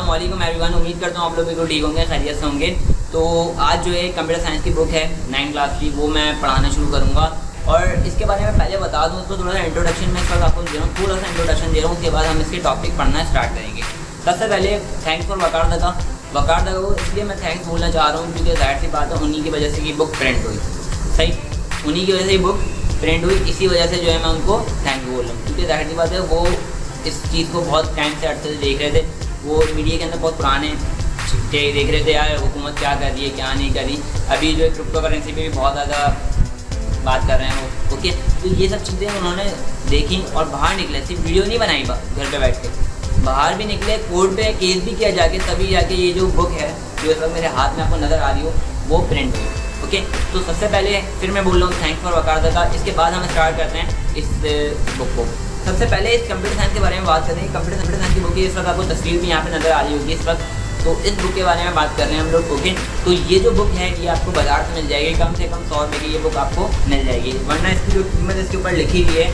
अस्सलाम वालेकुम एवरीवन। उम्मीद करता हूँ आप लोग बिल्कुल ठीक होंगे, खैरियत से होंगे। तो आज जो है कंप्यूटर साइंस की बुक है 9th क्लास की, वो मैं पढ़ाना शुरू करूँगा। और इसके बारे में पहले बता दूँ तो थोड़ा सा इंट्रोडक्शन में इस वक्त आपको दे रहा हूँ, थोड़ा सा इंट्रोडक्शन दे रहा हूँ। उसके बाद हम इसके टॉपिक पढ़ना स्टार्ट करेंगे। सबसे पहले थैंक्स फॉर वकार दगा को इसलिए मैं थैंक्स बोलना चाह रहा हूँ क्योंकि जाहिर सी बात है उन्हीं की वजह से ये बुक प्रिंट हुई। सही, उन्हीं की वजह से ये बुक प्रिंट हुई, इसी वजह से जो है मैं उनको थैंक बोल रहा हूँ। क्योंकि जाहिर सी बात है वो इस चीज़ को बहुत टाइम से अर्से से देख रहे थे। वो मीडिया के अंदर बहुत पुराने देख रहे थे यार हुकूमत क्या कर रही है क्या नहीं कर रही। अभी जो है क्रिप्टो करेंसी पे भी बहुत ज़्यादा बात कर रहे हैं वो। ओके, तो ये सब चीज़ें उन्होंने देखी और बाहर निकले। सिर्फ वीडियो नहीं बनाई घर पे बैठ के, बाहर भी निकले, कोर्ट पे केस भी किया जाके, तभी जाके ये जो बुक है जो इस वक्त मेरे हाथ में आपको नज़र आ रही हो वो प्रिंट हुई। ओके, तो सबसे पहले फिर मैं बोल रहा हूँ थैंक्स फॉर वकार दगा। इसके बाद हम स्टार्ट करते हैं इस बुक को। सबसे पहले इस कंप्यूटर साइंस के बारे में बात करते हैं। कंप्यूटर साइंस की बुक है, इस वक्त आपको तस्वीर भी यहाँ पे नज़र आ रही होगी इस वक्त। तो इस बुक के बारे में बात कर रहे हैं हम लोग। ओके, तो ये जो बुक है ये आपको बाजार से मिल जाएगी, कम से कम 100 रुपये की ये बुक आपको मिल जाएगी। वरना इसकी जो कीमत इसके ऊपर लिखी हुई है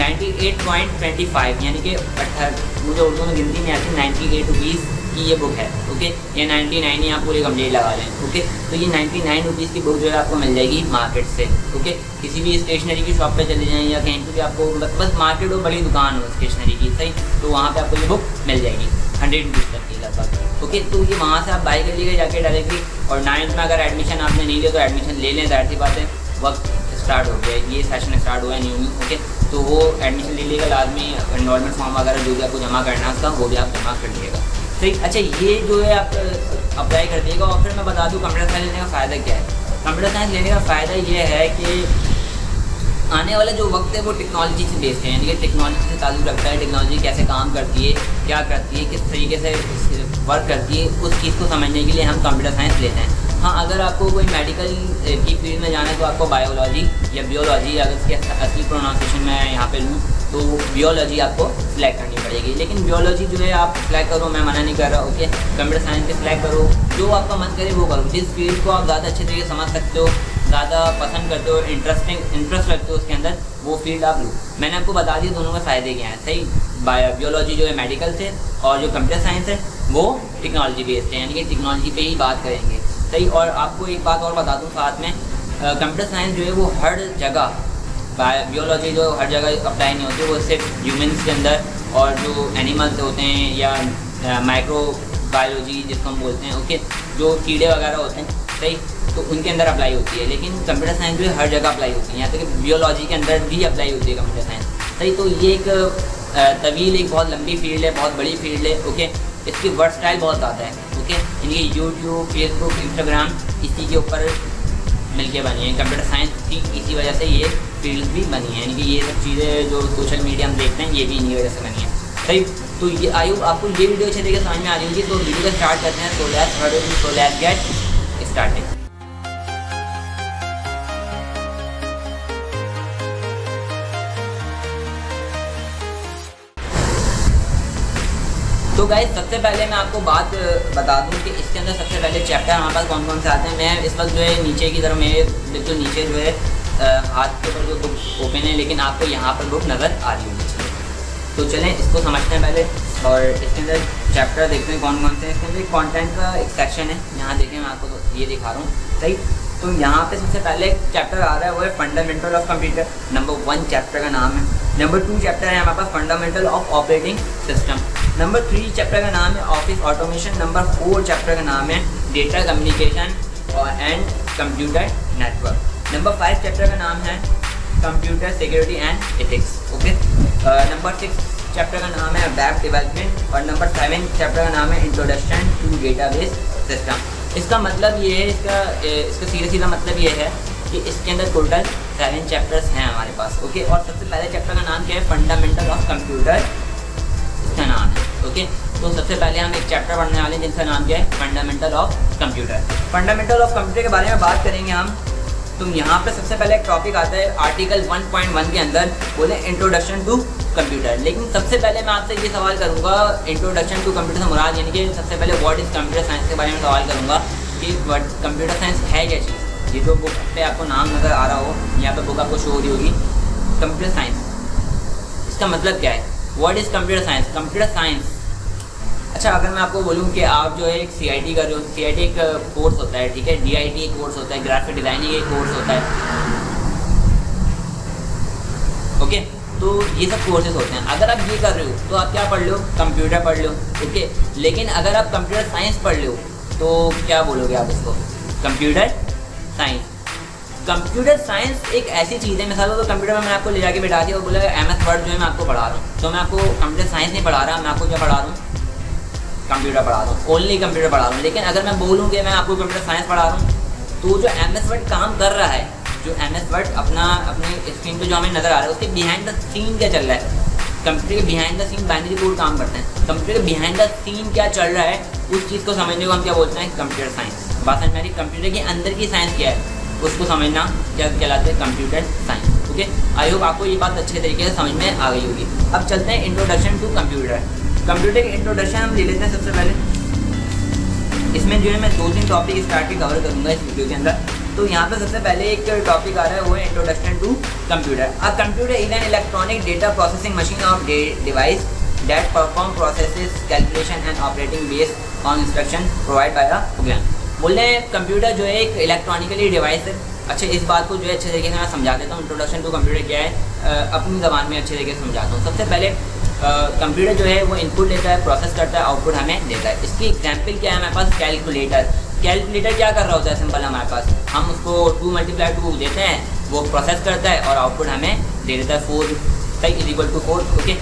98.25, यानी कि 18, मुझे उर्दू में गिनती नहीं आती, 98 रुपीज़ की ये बुक है। ओके, ये 99 ही आप पूरी कंप्लीट लगा लें। ओके, तो ये 99 रुपीज़ की बुक जो है आपको मिल जाएगी मार्केट से। ओके, किसी भी स्टेशनरी की शॉप पे चले जाएँ या कहीं पर भी आपको बस मार्केट हो, बड़ी दुकान हो स्टेशनरी की, सही, तो वहाँ पे आपको ये बुक मिल जाएगी 100 रुपीज़ तक की लगभग। ओके, तो ये वहाँ से आप बाई कर लीजिए जाके डायरेक्टली। और 9th में अगर एडमिशन आपने नहीं लिया तो एडमिशन ले लें, जाहिर सी बात है वक्त स्टार्ट हो गया, ये सेशन स्टार्ट हुआ है न्यू। ओके, तो वो एडमिशन ले लेगा लाजमी। इन्वॉल्वमेंट फॉर्म वगैरह जो भी आपको जमा करना है उसका वो भी आप जमा कर लीजिएगा। ठीक, अच्छा, ये जो है आप अप्लाई कर दिएगा। और फिर मैं बता दूँ कंप्यूटर साइंस लेने का फ़ायदा क्या है। कंप्यूटर साइंस लेने का फ़ायदा ये है कि आने वाला जो वक्त है वो टेक्नोलॉजी से बेस्ड है, यानी कि टेक्नोलॉजी से ताल्लुक़ रखता है। टेक्नोलॉजी कैसे काम करती है, क्या करती है, किस तरीके से वर्क करती है, उस चीज़ को समझने के लिए हम कंप्यूटर साइंस लेते हैं। हाँ, अगर आपको कोई मेडिकल की फील्ड में जाना है तो आपको बायोलॉजी या बियोलॉजी, अगर इसके असली प्रोनाउंसिएशन मैं यहाँ पे लूँ तो बियोलॉजी आपको सिलेक्ट करनी पड़ेगी। लेकिन बियोलॉजी जो है आप सिलेक्ट करो, मैं मना नहीं कर रहा। ओके, कंप्यूटर साइंस के सिलेक्ट करो, जो आपका मन करे वो करो। जिस फील्ड को आप ज़्यादा अच्छे तरीके से समझ सकते हो, ज़्यादा पसंद करते हो, इंटरेस्ट रखते हो उसके अंदर, वो फील्ड आप लो। मैंने आपको बता दिया दोनों के फ़ायदे क्या हैं। सही, बियोलॉजी जो है मेडिकल से और जो कंप्यूटर साइंस है वो टेक्नोलॉजी बेस्ड है, यानी कि टेक्नोलॉजी पे ही बात करेंगे। सही, और आपको एक बात और बता दूँ साथ में, कंप्यूटर साइंस जो है वो हर जगह, बियोलॉजी जो हर जगह अप्लाई नहीं होती, वो सिर्फ ह्यूमन्स के अंदर और जो एनिमल्स होते हैं या माइक्रो बायोलॉजी जिसको हम बोलते हैं, ओके, जो कीड़े वगैरह होते हैं, सही, तो उनके अंदर अप्लाई होती है। लेकिन कंप्यूटर साइंस जो है हर जगह अप्लाई होती है, यहाँ तक कि बियोलॉजी के अंदर भी अप्लाई होती है कंप्यूटर साइंस। सही, तो ये एक तवील, एक बहुत लंबी फील्ड है, बहुत बड़ी फील्ड है। ओके, इसकी वर्सटाइल बहुत ज़्यादा है। ओके, यानी यूट्यूब, फेसबुक, इंस्टाग्राम इसी के ऊपर मिलके बनी है। कंप्यूटर साइंस की इसी वजह से ये फील्ड भी बनी है, यानी कि ये सब चीज़ें जो सोशल मीडिया में देखते हैं ये भी इन्हीं वजह से बनी है। सही, तो ये आपको ये वीडियो अच्छे तरीके से समझ में आ रही होगी। तो वीडियो को स्टार्ट करते हैं। So let's get started. तो गाइस, सबसे पहले मैं आपको बात बता दूं कि इसके अंदर सबसे पहले चैप्टर हमारे पास कौन कौन से आते हैं। मैं इस वक्त जो है नीचे की तरफ, मेरे बिल्कुल नीचे जो है हाथ के ऊपर जो बुक ओपन है, लेकिन आपको यहाँ पर बुक नज़र आ रही होगी। तो चलें इसको समझते हैं पहले, और इसके अंदर चैप्टर देखते हैं कौन कौन से हैं। इसके अंदर कंटेंट का एक सेक्शन है, यहाँ देखें, मैं आपको तो ये दिखा रहा हूँ। सही, तो यहाँ पे सबसे पहले एक चैप्टर आ रहा है, वो है fundamental of computer. Number 1 chapter का नाम है। नंबर 2 चैप्टर है हमारे पास fundamental of operating system. Number 3 chapter का नाम है ऑफिस ऑटोमेशन। नंबर 4 चैप्टर का नाम है data communication and computer network. Number 5 chapter का नाम है computer security and ethics. Okay, number 6 chapter का नाम है वेब डेवलपमेंट। और नंबर 7 चैप्टर का नाम है इंट्रोडक्शन टू डेटाबेस सिस्टम। इसका मतलब ये है, इसका सीधा मतलब ये है कि इसके अंदर टोटल 7 चैप्टर्स हैं हमारे पास। ओके, और सबसे पहले चैप्टर का नाम क्या है, फंडामेंटल ऑफ कंप्यूटर, इसका नाम है। ओके, तो सबसे पहले हम एक चैप्टर पढ़ने वाले हैं जिसका नाम क्या है, fundamental of computer. Fundamental of computer के बारे में बात करेंगे हम। तो यहाँ पे सबसे पहले एक टॉपिक आता है आर्टिकल 1.1 के अंदर, बोले इंट्रोडक्शन टू कंप्यूटर। लेकिन सबसे पहले मैं आपसे ये सवाल करूँगा, इंट्रोडक्शन टू कंप्यूटर से मुराद, यानी कि सबसे पहले व्हाट इज़ कंप्यूटर साइंस के बारे में सवाल करूँगा कि कंप्यूटर साइंस है क्या चीज़। ये जो बुक पे आपको नाम नज़र आ रहा हो, यहाँ पे बुक आपको शो हो रही होगी, कंप्यूटर साइंस, इसका मतलब क्या है, what is computer science. Computer science अच्छा, अगर मैं आपको बोलूँ कि आप जो है एक CIT कर रहे हो, CIT एक कोर्स होता है, ठीक है, DIT एक कोर्स होता है, ग्राफिक डिज़ाइनिंग एक कोर्स होता है, ओके, तो ये सब कोर्सेज होते हैं। अगर आप ये कर रहे हो तो आप क्या पढ़ लो, कंप्यूटर पढ़ लो, ओके। लेकिन अगर आप कंप्यूटर साइंस पढ़ लो तो क्या बोलोगे आप उसको, कंप्यूटर साइंस। कंप्यूटर साइंस एक ऐसी चीज़ है, मिसाल तो कंप्यूटर में मैंने आपको ले जाके बैठा दिया और बोला MS वर्ड जो है मैं आपको पढ़ा रहा हूँ, तो मैं आपको कंप्यूटर साइंस नहीं पढ़ा रहा, मैं आपको क्या पढ़ा रहा हूँ, कंप्यूटर पढ़ा रहा हूँ, ओनली कंप्यूटर पढ़ा रहा हूँ। लेकिन अगर मैं बोलूँ कि मैं आपको कंप्यूटर साइंस पढ़ा रहा हूँ, तो जो MS वर्ड काम कर रहा है, जो MS वर्ड अपने स्क्रीन पे जो हमें नज़र आ रहा है, उसके बिहाइंड द सीन क्या चल रहा है, कंप्यूटर के behind the scene binary code काम करते हैं, कंप्यूटर के बिहाइंड द सीन क्या चल रहा है, उस चीज़ को समझने को हम क्या बोलते हैं, कंप्यूटर साइंस। बात समझ में आ रही, कंप्यूटर के अंदर की साइंस क्या है उसको समझना क्या कहलाते हैं, computer science, okay. I hope आपको ये बात अच्छे तरीके से समझ में आ गई होगी। अब चलते हैं इंट्रोडक्शन टू कंप्यूटर। कंप्यूटर के इंट्रोडक्शन हम ले लेते हैं सबसे पहले। इसमें जो है मैं 2-3 टॉपिक स्टार्ट के कवर करूँगा इस वीडियो के अंदर। तो यहाँ पे सबसे पहले एक टॉपिक आ रहा है, वो है introduction to computer. A computer is an electronic data processing machine of device that perform processes calculation and operating based on instruction provide by a program. बोल रहे हैं कंप्यूटर जो है एक इलेक्ट्रॉनिकली डिवाइस है। अच्छा, इस बात को जो है अच्छे तरीके से मैं समझा देता हूँ, इंट्रोडक्शन टू कंप्यूटर क्या है अपनी ज़बान में अच्छे तरीके से समझाता हूँ। सबसे पहले कंप्यूटर जो है वो इनपुट लेता है, प्रोसेस करता है, आउटपुट हमें देता है। इसकी एग्जांपल क्या है हमारे पास, कैलकुलेटर। कैलकुलेटर क्या कर रहा होता है, सिंपल हमारे पास हम उसको 2 × 2 देते हैं, वो प्रोसेस करता है और आउटपुट हमें दे देता है 4 = 4, ओके।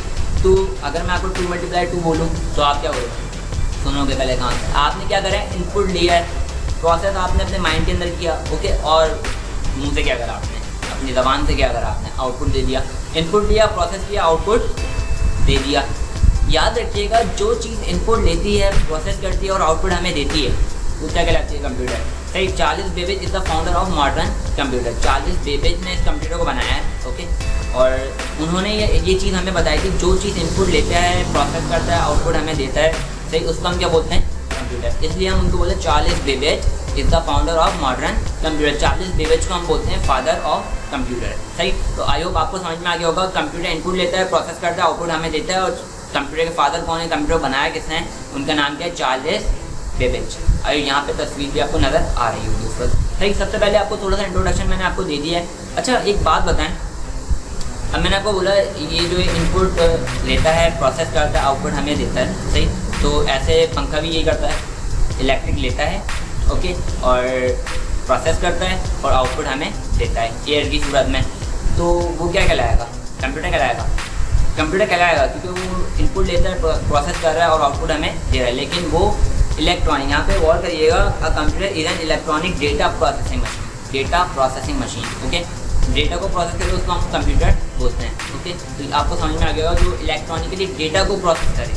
तो अगर मैं आपको 2 × 2 बोलूँ तो आप क्या बोलोगे, सुनोगे पहले कहाँ से, आपने क्या करा है, इनपुट लिया है, प्रोसेस आपने अपने माइंड के अंदर किया, ओके, और मुंह से क्या करा आपने, अपनी ज़बान से क्या करा आपने, आउटपुट दे दिया। इनपुट लिया, प्रोसेस किया, आउटपुट दे दिया। याद रखिएगा, जो चीज़ इनपुट लेती है, प्रोसेस करती है और आउटपुट हमें देती है, वो क्या कहलाती है, कंप्यूटर। सही, Charles Babbage is the founder of modern computer. Charles Babbage ने इस कंप्यूटर को बनाया है, ओके, और उन्होंने ये चीज़ हमें बताई थी, जो चीज़ इनपुट लेता है, प्रोसेस करता है, आउटपुट हमें देता है, सही, उसको हम क्या बोलते हैं, कंप्यूटर। इसलिए हम उनको बोलते हैं Charles Babbage is the founder of modern computer. Charles Babbage को हम बोलते हैं फादर ऑफ कंप्यूटर। सही, तो आई होप आपको समझ में आ गया होगा, कंप्यूटर इनपुट लेता है, प्रोसेस करता है, आउटपुट हमें देता है। और कंप्यूटर के फादर कौन है, कंप्यूटर बनाया किसने है, उनका नाम क्या है, चार्ल्स बेबेज। और यहाँ पे तस्वीर भी आपको नज़र आ रही होगी उस पर। सही, सबसे पहले आपको थोड़ा सा इंट्रोडक्शन मैंने आपको दे दिया है। अच्छा, एक बात बताएं, अब मैंने आपको बोला ये जो इनपुट लेता है, प्रोसेस करता है, आउटपुट हमें देता है, सही। तो ऐसे पंखा भी यही करता है, इलेक्ट्रिक लेता है, ओके, और प्रोसेस करता है और आउटपुट हमें देता है एयर की सूरत में, तो वो क्या कहलाएगा, कंप्यूटर कहलाएगा। कंप्यूटर कहलाएगा क्योंकि वो इनपुट लेता है, प्रोसेस कर रहा है और आउटपुट हमें दे रहा है, लेकिन वो इलेक्ट्रॉनिक, यहाँ पे गौर करिएगा, अ computer is an electronic data processing machine. Data processing machine, okay, data को प्रोसेस करके उसको हम कंप्यूटर बोलते हैं, ओके। तो आपको समझ में आ गया होगा, जो इलेक्ट्रॉनिकली डेटा को प्रोसेस करे,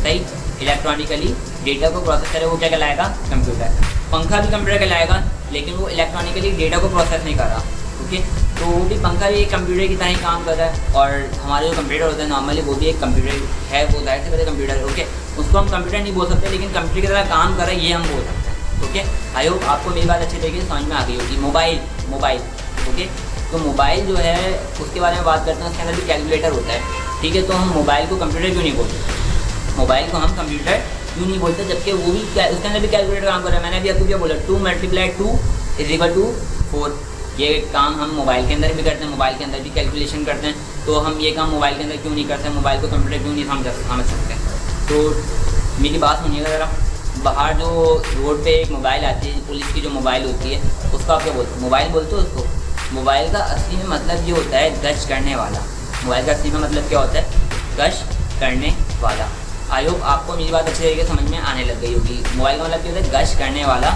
सही, इलेक्ट्रॉनिकली डेटा को प्रोसेस करे, वो क्या कहलाएगा, कंप्यूटर। पंखा भी कंप्यूटर कहलाएगा, लेकिन वो इलेक्ट्रॉनिकली डेटा को प्रोसेस नहीं कर रहा, ओके। तो वो भी पंखा भी एक कंप्यूटर की तरह ही काम कर रहा है, और हमारे जो कंप्यूटर होता है नॉर्मली वो भी एक कंप्यूटर है, वो जाहिर से पहले कंप्यूटर है, ओके। उसको हम कंप्यूटर नहीं बोल सकते, लेकिन कंप्यूटर की तरह काम कर रहा है ये हम बोल सकते हैं, ओके। आई होप आपको मेरी बात अच्छी तरीके से समझ में आ गई होगी। मोबाइल, ओके, तो मोबाइल जो है उसके बारे में बात करते हैं, उसके अंदर भी कैलकुलेटर होता है, ठीक है। तो हम मोबाइल को कंप्यूटर क्यों नहीं बोलते, मोबाइल को हम कंप्यूटर क्यों नहीं बोलते, जबकि वो भी उसके अंदर भी कैलकुलेटर काम कर रहा है। मैंने अभी आपको क्या बोला, 2 × 2 = 4। ये काम हम मोबाइल के अंदर भी करते हैं, मोबाइल के अंदर भी कैलकुलेशन करते हैं। तो हम ये काम मोबाइल के अंदर क्यों नहीं करते, मोबाइल को कंप्यूटर क्यों नहीं समझ सकते। तो मेरी बात सुनिएगा ज़रा, बाहर जो रोड पे एक मोबाइल आती है, पुलिस की जो मोबाइल होती है, उसको आप क्या बोलते हो, मोबाइल बोलते हो उसको। मोबाइल का असली में मतलब ये होता है गश्त करने वाला। मोबाइल का असली में मतलब क्या होता है, गश्त करने वाला। आई होप आपको मेरी बात अच्छी तरीके से समझ में आने लग गई होगी। मोबाइल का मतलब क्या होता है, गश्त करने वाला।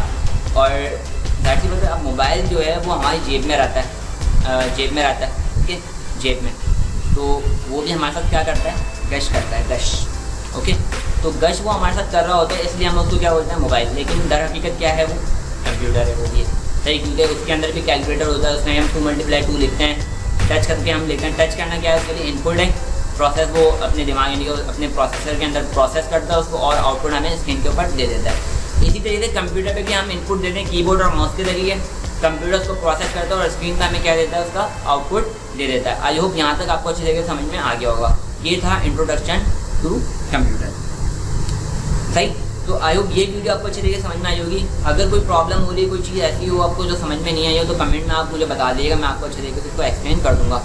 और दैट मीन्स अब मोबाइल जो है वो हमारी जेब में रहता है, ओके, जेब में। तो वो भी हमारे साथ क्या करता है, गश्त करता है, गश्त, ओके। तो गश्त वो हमारे साथ कर रहा होता है, इसलिए हम उसको क्या बोलते हैं, मोबाइल। लेकिन दर हकीकत क्या है, वो कंप्यूटर है, वो भी सही, क्योंकि उसके अंदर भी कैलकुलेटर होता है, उसमें हम 2 × 2 लिखते हैं, टच करके हम लिखते हैं। टच करना क्या है, उसके लिए इनपुट है, प्रोसेस वो अपने दिमाग यानी कि अपने प्रोसेसर के अंदर प्रोसेस करता है उसको, और आउटपुट हमें स्क्रीन के ऊपर दे देता है। इसी तरीके से कंप्यूटर पे भी हम इनपुट देते हैं कीबोर्ड और माउस के जरिए, कंप्यूटर उसको प्रोसेस करता है और स्क्रीन पर हमें क्या देता है, उसका आउटपुट दे देता है। आई होप यहाँ तक आपको अच्छी तरीके से समझ में आ गया होगा। ये था इंट्रोडक्शन टू कंप्यूटर। सही। तो आई होप ये वीडियो आपको अच्छी तरीके से समझ में आई होगी। अगर कोई प्रॉब्लम हो रही है, कोई चीज़ ऐसी हो आपको जो समझ में नहीं आई हो, तो कमेंट में आप मुझे बता दीजिएगा, मैं आपको अच्छे तरीके से उसको एक्सप्लेन कर दूँगा।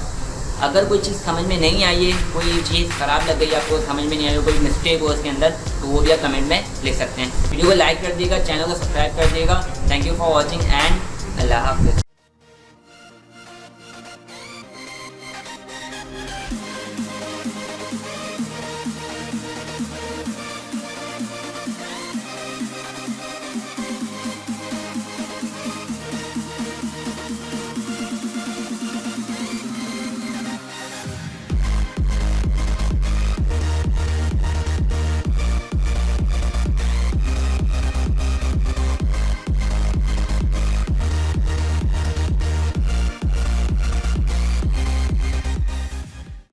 अगर कोई चीज़ समझ में नहीं आई है, कोई चीज़ ख़राब लग गई, आपको समझ में नहीं आई हो, कोई मिस्टेक हो उसके अंदर, तो वो भी आप कमेंट में लिख सकते हैं। वीडियो को लाइक कर दिएगा, चैनल को सब्सक्राइब कर दिएगा। Thank you for watching and Allah हाफ़िज़।